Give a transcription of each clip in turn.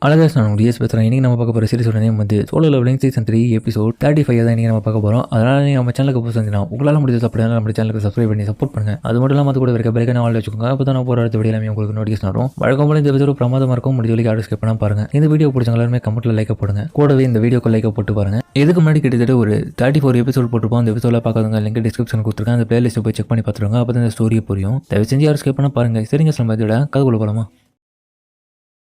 அழகாக நான் டிஎஸ் பேசுகிறேன். இன்றைக்கி நம்ம பார்க்க போகிற சீரிஸோட நேம் வந்து சோலோ லெவலிங் சீசன் 3 எபிசோட் 35 தான் இன்றைக்கி நம்ம பார்க்க போகிறோம். அதனால் நீங்கள் நம்ம சேனலுக்கு போய் செஞ்சுனா உங்களால் முடிஞ்சது அப்படின்னா நம்ம சேனலுக்கு சப்ஸ்கிரைப் பண்ணி சப்போர்ட் பண்ணுங்கள். அது மட்டும் இல்லாமல் அது கூட இருக்க பெல்லைக்கான ஆள் வச்சுக்கோங்க. அப்போ தான் நான் போகிற அடுத்த வீடியோ எல்லாமே உங்களுக்கு நோட்டிஃபிகேஷன் வரும். வழக்கம் போல இந்த எபிசோட் பிரமாதமாக இருக்கும். முடிஞ்ச வரைக்கும் ஆர்டர் ஸ்கிப் பண்ணால் பாருங்கள். இந்த வீடியோ பிடிச்சவங்க எல்லாருமே கமெண்ட்டில் லைக் போடுங்க. கூடவே இந்த வீடியோக்கு லைக் போட்டு பாருங்கள். இதுக்கு முன்னாடி கிட்டத்தட்ட ஒரு 34 எபிசோட் போட்டுருப்போம். அந்த எபிசோட பார்க்காதவங்க லிங்க் டிஸ்கிரிப்ஷன் கொடுத்துருக்கேன். அந்த பிளேலிஸ்ட்டை போய் செக் பண்ணி பார்த்துருங்க. அப்போ தான் இந்த ஸ்டோரியை புரியும். தயவு செஞ்சு யாரும் ஸ்கிப் பண்ணால் பாருங்கள். சரிங்க, நம்ம இதோட கதைக்குள்ள போகலாமா?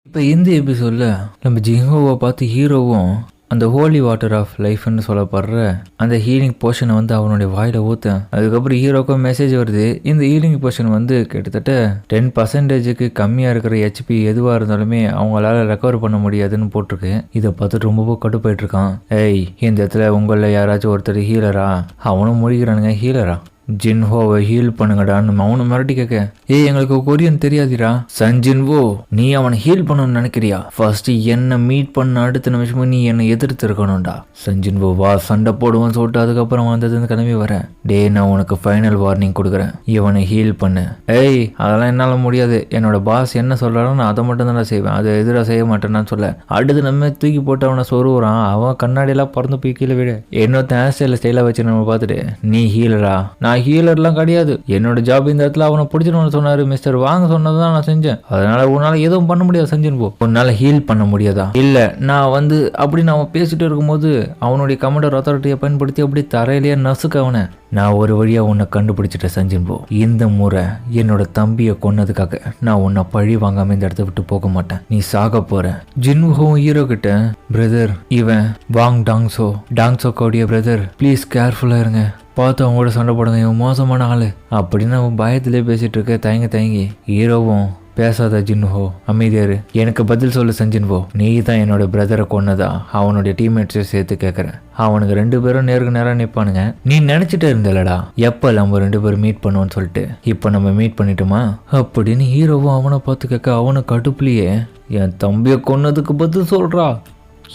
இப்போ இந்த எபிசோடில் நம்ம ஜிங்கோவை பார்த்து ஹீரோவும் அந்த ஹோலி வாட்டர் ஆஃப் லைஃப்னு சொல்லப்படுற அந்த ஹீலிங் போர்ஷனை வந்து அவனுடைய வாயில் ஊற்றேன். அதுக்கப்புறம் ஹீரோக்கும் மெசேஜ் வருது. இந்த ஹீலிங் போர்ஷன் வந்து கிட்டத்தட்ட 10% கம்மியாக இருக்கிற ஹெச்பி எதுவாக இருந்தாலுமே அவங்களால ரெக்கவர் பண்ண முடியாதுன்னு போட்டிருக்கு. இதை பார்த்துட்டு ரொம்ப கடுப்பாயிட்டு இருக்கான். ஏய், இந்த இடத்துல உங்களில் யாராச்சும் ஒருத்தர் ஹீலரா? அவனும் முடிக்கிறானுங்க. ஹீலரா? ஜின்ஹோவை ஹீல் பண்ணுங்கடான்னு அவனு மிரட்டி கேட்க, ஏய் எங்களுக்கு கொரியன் தெரியாதிரா சஞ்சின்வோ, நீ அவனை ஹீல் பண்ணணும்னு நினைக்கிறியா? ஃபர்ஸ்ட் என்ன மீட் பண்ண அடுத்த நிமிஷமும் நீ என்னை எதிர்த்து இருக்கணும்டா. சஞ்சின்வோ வா சண்டை போடுவான்னு சொல்லிட்டு அதுக்கப்புறம் வந்ததுன்னு கிளம்பி வரேன். டே, நான் உனக்கு ஃபைனல் வார்னிங் கொடுக்குறேன், இவனை ஹீல் பண்ணு. ஏய், அதெல்லாம் என்னால் முடியாது. என்னோட பாஸ் என்ன சொல்றாரோ நான் அதை மட்டும் தான் செய்வேன், அதை எதிராக செய்ய மாட்டேன்னு சொல்ல அடுத்து நம்ம தூக்கி போட்டு அவனை சொருவுறான். அவன் கண்ணாடியெல்லாம் பறந்து போய் கீழே விட இன்னொருத்த ஹேர் ஸ்டைலில் ஸ்டைலாக வச்சு நம்ம பார்த்துட்டு, நீ ஹீலரா? நான் ஹீலர்லாம் கிடையாது. என்னோட ஜாப் இந்த இடத்துல அவனை பிடிச்சிடணும்னு சொன்னாரு மிஸ்டர். வாங்க சொன்னதான் நான் செஞ்சேன். அதனால உன்னால எதுவும் பண்ண முடியாது சஞ்சன். உன்னால ஹீல் பண்ண முடியாதா? இல்ல, நான் வந்து அப்படின்னு அவன் பேசிட்டு இருக்கும்போது அவனுடைய கமாண்டர் அத்தாரிட்டியை பயன்படுத்தி அப்படி தரையிலேயே நசுக்க அவனை. நான் ஒரு வழியா உன்னை கண்டுபிடிச்சிட்டேன் சஞ்சின் போ. இந்த முறை என்னோட தம்பியை கொன்னதுக்காக நான் உன்னை பழி வாங்காம இந்த இடத்த விட்டு போக மாட்டேன். நீ சாக போற. ஜின்ஹோவும் ஹீரோ கிட்ட, பிரதர் இவன் வாங் டாங்ஸோடைய பிரதர், ப்ளீஸ் கேர்ஃபுல்லா இருங்க, பார்த்து அவங்களோட சண்டை போடுங்க, இவன் மோசமான ஆளு அப்படின்னு அவன் பயத்திலே பேசிட்டு இருக்க. தயங்கி ஹீரோவும், பேசாத ஜின்ஹோ, அமைதியாரு, எனக்கு பதில் சொல்லு சஞ்சின்ஹோ, நீ தான் என்னோட பிரதரை கொன்னதா அவனுடைய டீம்மேட்ஸை சேர்த்து கேட்குறேன். அவனுக்கு 2 பேரும் நேருக்கு நேராக நிற்பானுங்க. நீ நினைச்சிட்டே இருந்தலடா எப்போ நம்ம 2 பேரும் மீட் பண்ணுவோன்னு சொல்லிட்டு. இப்போ நம்ம மீட் பண்ணிட்டோமா அப்படின்னு ஹீரோவும் அவனை பார்த்து கேட்க, அவனை கடுப்புலையே, என் தம்பியை கொன்னதுக்கு பதில் சொல்றா,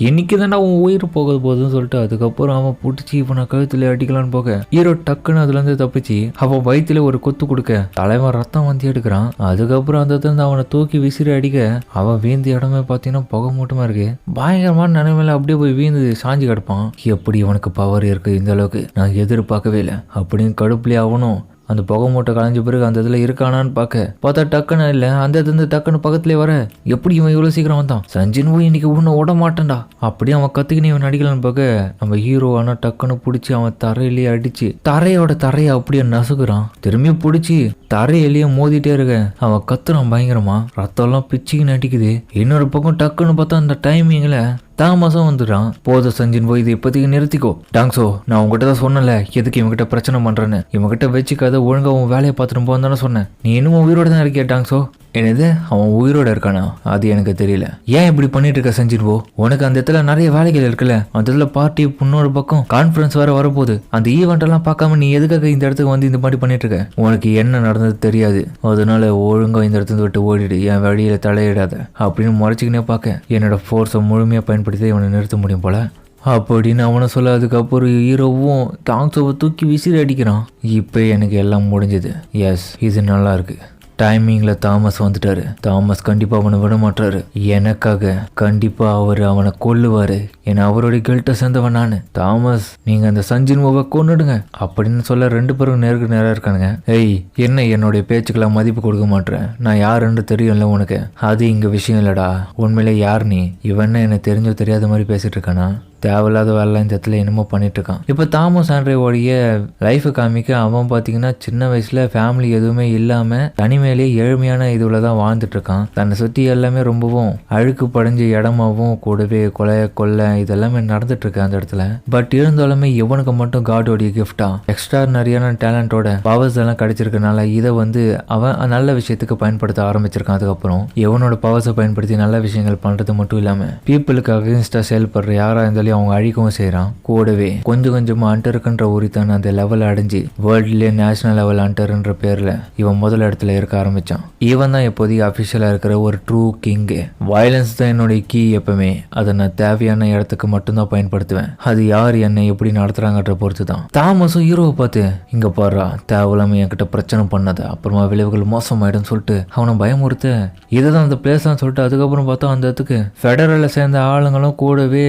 இன்னைக்கு தானே அவன் உயிர் போக போகுதுன்னு சொல்லிட்டு அதுக்கப்புறம் அவன் பிடிச்சி இவனை கழுத்துல அடிக்கலான்னு போக ஹீரோ டக்குன்னு அதுலேருந்து தப்பிச்சு அவன் வயிற்றுல ஒரு கொத்து கொடுக்க தலைவன் ரத்தம் வந்து எடுக்கிறான். அதுக்கப்புறம் அந்த இடத்துல அவனை தூக்கி விசிறி அடிக்க அவன் வீழ்ந்த இடமே பார்த்தீங்கன்னா புகை மூட்டமா இருக்கு. பயங்கரமான நினைமையில அப்படியே போய் வீழ்ந்து சாஞ்சி கிடப்பான். எப்படி இவனுக்கு பவர் இருக்கு இந்த அளவுக்கு நான் எதிர்பார்க்கவே இல்லை அப்படின்னு கடுப்புலேயே அவனும் அந்த புகை மூட்டை களைஞ்ச பிறகு அந்த இதில் இருக்கானான்னு பார்த்தா டக்குன்னு இல்லை, அந்த இதுலேருந்து டக்குன்னு பக்கத்துலேயே வர, எப்படி இவன் இவ்வளோ சீக்கிரம் வந்தான்? சஞ்சின்வும் இன்னைக்கு உன்னை விட மாட்டேன்டா அப்படியே அவன் கற்றுக்கினே இவன் அடிக்கலான்னு பார்க்க நம்ம ஹீரோ ஆனால் டக்குன்னு பிடிச்சி அவன் தரையிலேயே அடிச்சு தரையை அப்படியே நசுக்குறான். திரும்பியும் பிடிச்சி தரையிலேயே மோதிட்டே இருக்க அவன் கத்துறான் பயங்கரமா. ரத்தம்லாம் பிச்சுக்கின்னு அடிக்குது. இன்னொரு பக்கம் டக்குன்னு பார்த்தா அந்த டைமிங்கில் தாமசம் வந்துடுறான். போத சஞ்சின் போய் இது இப்போதைக்கு நிறுத்திக்கோ. டாங்ஸோ, நான் உங்ககிட்ட தான் சொன்னல எதுக்கு இவங்ககிட்ட பிரச்சனை பண்றேன்னு. இவங்ககிட்ட வச்சுக்காத, ஒழுங்கா உன் வேலையை பார்த்துட்டு போன்னு தானே சொன்னேன். நீ இன்னும் உயிரோட தான் இருக்கியா டாங்ஸோ? என்னது, அவன் உயிரோட இருக்கானா? அது எனக்கு தெரியல. ஏன் இப்படி பண்ணிட்டு இருக்க சஞ்சின்வோ? உனக்கு அந்த இடத்துல நிறைய வேலைகள் இருக்குல்ல, அந்த இடத்துல பார்ட்டி, இன்னொரு பக்கம் கான்ஃபரன்ஸ் வேற வரப்போகுது. அந்த ஈவெண்ட் எல்லாம் பார்க்காம நீ எதுக்காக இந்த இடத்துக்கு வந்து இந்த மாதிரி பண்ணிட்டு இருக்க? உனக்கு என்ன நடந்தது தெரியாது, அதனால ஒழுங்கா இந்த இடத்துல விட்டு ஓடிடு, என் வழியில தலையிடாத அப்படின்னு முறைச்சிக்கினே பார்க்க என்னோட ஃபோர்ஸை முழுமையாக பயன்படுத்தி இவனை நிறுத்த முடியும் போல அப்படின்னு அவனை சொல்ல. அதுக்கப்புறம் ஹீரோவும் டாங்ஸோவை தூக்கி விசிறி அடிக்கிறான். இப்போ எனக்கு எல்லாம் முடிஞ்சது. எஸ், இது நல்லா இருக்கு. டைமிங்கில் தாமஸ் வந்துட்டாரு. தாமஸ் கண்டிப்பாக அவனை விட மாட்டாரு. எனக்காக கண்டிப்பாக அவனை கொல்லுவாரு. ஏன்னா அவருடைய கில்ட்டை சேர்ந்தவன் நான். தாமஸ், நீங்கள் அந்த சஞ்சின்வோவை கொன்னுடுங்க அப்படின்னு சொல்ல 2 பேரும் நேருக்கு நேராக இருக்கானுங்க. ஏய், என்ன என்னுடைய பேச்சுக்கெல்லாம் மதிப்பு கொடுக்க மாட்டேன்? நான் யாருன்னு தெரியும்ல உனக்கு. அது இங்கே விஷயம் இல்லைடா. உண்மையிலே யார் நீ? இவன் என்ன தெரிஞ்சோ தெரியாத மாதிரி பேசிட்டு இருக்கானா? தேவையில்லாத வேலை இந்த இடத்துல என்னமோ பண்ணிட்டு இருக்கான். இப்போ தாமஸ் ஆண்ட்ரேவோடைய லைஃபை காமிக்க அவன் பார்த்தீங்கன்னா சின்ன வயசுல ஃபேமிலி எதுவுமே இல்லாமல் தனிமையிலேயே ஏழ்மையான இதுல தான் வாழ்ந்துட்டு இருக்கான். தன்னை சுற்றி எல்லாமே ரொம்பவும் அழுக்கு படைஞ்ச இடமாவும், கூடவே கொலை இதெல்லாமே நடந்துட்டு இருக்கு அந்த இடத்துல. பட் இருந்தாலுமே இவனுக்கு மட்டும் காடோடைய கிஃப்டா எக்ஸ்ட்ரானரியான டேலண்டோட பவர்ஸ் எல்லாம் கிடைச்சிருக்கனால இதை வந்து அவன் நல்ல விஷயத்துக்கு பயன்படுத்த ஆரம்பிச்சிருக்கான். அதுக்கப்புறம் இவனோட பவர்ஸை பயன்படுத்தி நல்ல விஷயங்கள் பண்றது மட்டும் இல்லாம பீப்புளுக்கு அகேன்ஸ்டா செயல்படுற யாரா இருந்தாலும் எல்லாத்தையும் அவங்க அழிக்கவும் செய்கிறான். கூடவே கொஞ்சம் கொஞ்சமாக அண்டருக்குன்ற உரித்தான அந்த லெவல் அடைஞ்சு வேர்ல்ட்லேயே நேஷனல் லெவல் அண்டர்ன்ற பேரில் இவன் முதல் இடத்துல இருக்க ஆரம்பித்தான். இவன் தான் இப்போதைக்கு அஃபிஷியலாக இருக்கிற ஒரு ட்ரூ கிங்கு. வயலன்ஸ் தான் என்னுடைய கீ. எப்பவுமே அதை நான் தேவையான இடத்துக்கு மட்டும்தான் பயன்படுத்துவேன். அது யார் என்னை எப்படி நடத்துகிறாங்கன்ற பொறுத்து தான். தாமஸும் ஹீரோவை பார்த்து இங்கே பாடுறா தேவையில்லாமல் என்கிட்ட பிரச்சனை பண்ணது அப்புறமா விளைவுகள் மோசமாயிடும்னு சொல்லிட்டு அவனை பயமுறுத்த இதுதான் அந்த பிளேஸ் தான் சொல்லிட்டு அதுக்கப்புறம் பார்த்தா அந்த இடத்துக்கு ஃபெடரலில் சேர்ந்த ஆளுங்களும் கூடவே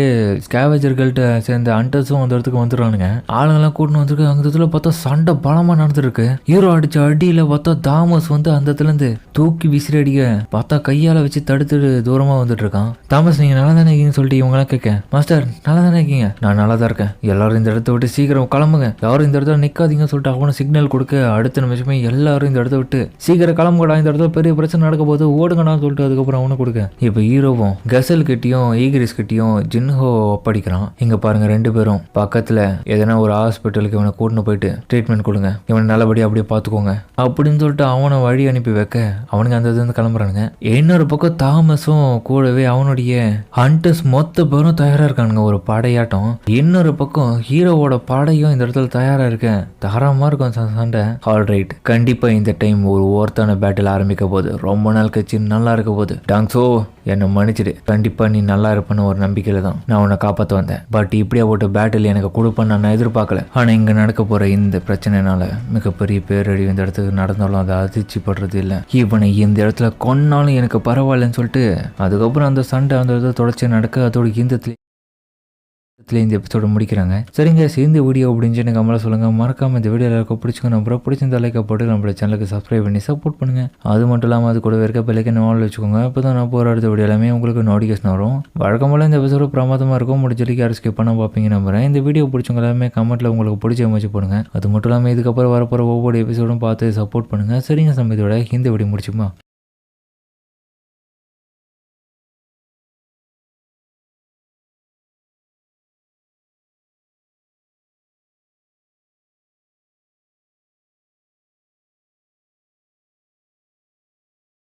ஸ்கேவேஜர்கள்ட்ட சேர்ந்த அண்டர்ஸும் அந்த இடத்துக்கு வந்துடுறானுங்க. ஆளுங்கெல்லாம் கூட்டின்னு வந்துருக்கு. அந்த இடத்துல பார்த்தா சண்டை பலமாக நடந்துருக்கு. ஹீரோ அடிச்ச அடியில் பார்த்தா தாமஸ் வந்து அந்த இடத்துலேருந்து தூக்கி விசிறி அடிக்க பார்த்தா கையால் வச்சு தடுத்துட்டு தூரமாக வந்துட்டு இருக்கான். தாமஸ் நீங்கள் நல்லா தானே இருக்கீங்கன்னு சொல்லிட்டு இவங்களாம் கேட்க மாஸ்டர் நல்லா தானே இருக்கீங்க. நான் நல்லா தான் இருக்கேன். எல்லாரும் இந்த இடத்த விட்டு சீக்கிரம் கிளம்புங்க. யாரும் இந்த இடத்துல நிற்காதீங்கன்னு சொல்லிட்டு அவனை சிக்னல் கொடுக்க அடுத்த நிமிஷமே எல்லாரும் இந்த இடத்த விட்டு சீக்கிரம் கிளம்புடா, இந்த இடத்துல பெரிய பிரச்சனை நடக்க போது ஓடுங்கண்ணான்னு சொல்லிட்டு அதுக்கப்புறம் அவனை கொடுக்க இப்போ ஹீரோவும் கசல் கிட்டையும் ஈகிரிஸ் கிட்டையும் ஜின்ஹோ ஒப்படைக்கிறான். இங்க பாருங்க ரெண்டு பேரும் பக்கத்துல எதனா ஒரு ஹாஸ்பிட்டலுக்கு இவனை கூட்டின்னு போயிட்டு ட்ரீட்மெண்ட் கொடுங்க, இவனை நல்லபடியாக அப்படியே பார்த்துக்கோங்க அப்படின்னு சொல்லிட்டு அவனை வழி அனுப்பி வைக்க அவனுக்கு அந்த இதுலேருந்து கிளம்புறானுங்க. இன்னொரு பக்கம் தாமஸும் கூடவே அவனுடைய ஹண்டர்ஸ் மொத்த பேரும் தயாரா இருக்கானுங்க ஒரு படையாட்டம். இன்னொரு பக்கம் ஹீரோவோட படையும் இந்த இடத்துல தயாரா இருக்க தாராளமா இருக்கும் சண்டை. ஆல்ரைட், கண்டிப்பா இந்த டைம் ஒரு ஓர்த்தான பேட்டில் ஆரம்பிக்க போது ரொம்ப நாள் கழிச்சு நல்லா இருக்க போது. டாங்ஸோ என்னை மன்னிச்சிடு, கண்டிப்பா நீ நல்லா இருப்பேன்னு ஒரு நம்பிக்கையில தான் நான் உன்னை காப்பாற்ற வந்தேன். பட் இப்படியா போட்டு பேட்டில் எனக்கு கொடுப்பேன்னு நான் எதிர்பார்க்கல. ஆனா இங்க நடக்க போற இந்த பிரச்சனைனால மிகப்பெரிய பேரழிவு இந்த இடத்துக்கு நடந்தாலும் அதை அதிர்ச்சி படுறது இல்லை. இவனை இந்த இடத்துல கொன்னாலும் எனக்கு பரவாயில்லன்னு சொல்லிட்டு அதுக்கப்புறம் அந்த சண்டை அந்த இடத்துல தொடர்ச்சி நடக்க அதோட இந்த எபிசோட முடிக்கிறாங்க. சரிங்க, இந்த வீடியோ அப்படின்னு எனக்கு கமலா சொல்லுங்க. மறக்காம இந்த வீடியோ எல்லாருக்கும் பிடிச்சிக்கணும். அப்புறம் பிடிச்சிருந்த லைக்கை போட்டு நம்மளோட சேனலுக்கு சப்ஸ்கிரைப் பண்ணி சப்போர்ட் பண்ணுங்க. அது மட்டும் இல்லாமல் அது கூட இருக்க பெல்லைக்கன் ஆல் வச்சுக்கோங்க. அப்போ தான் நான் போகிற அடுத்த வீடியோ எல்லாமே உங்களுக்கு நோட்டிஃபிகேஷன் வரும். வழக்கம்போல இந்த எபிசோட பிரமாதமாக இருக்கும். முடிஞ்சலிக்கு யாரும் ஸ்கிப் பண்ண பார்ப்பீங்க நம்புறேன். இந்த வீடியோ பிடிச்சவங்க எல்லாமே கமெண்ட்ல உங்களுக்கு பிடிச்ச அமைச்சு போடுங்க. அது மட்டும் இல்லாமல் இதுக்கப்புறம் வரப்போகிற ஒவ்வொரு எபிசோடும் பார்த்து சப்போர்ட் பண்ணுங்க. சரிங்க, நம்ம இதோட இந்த வீடியோ முடிச்சுமா.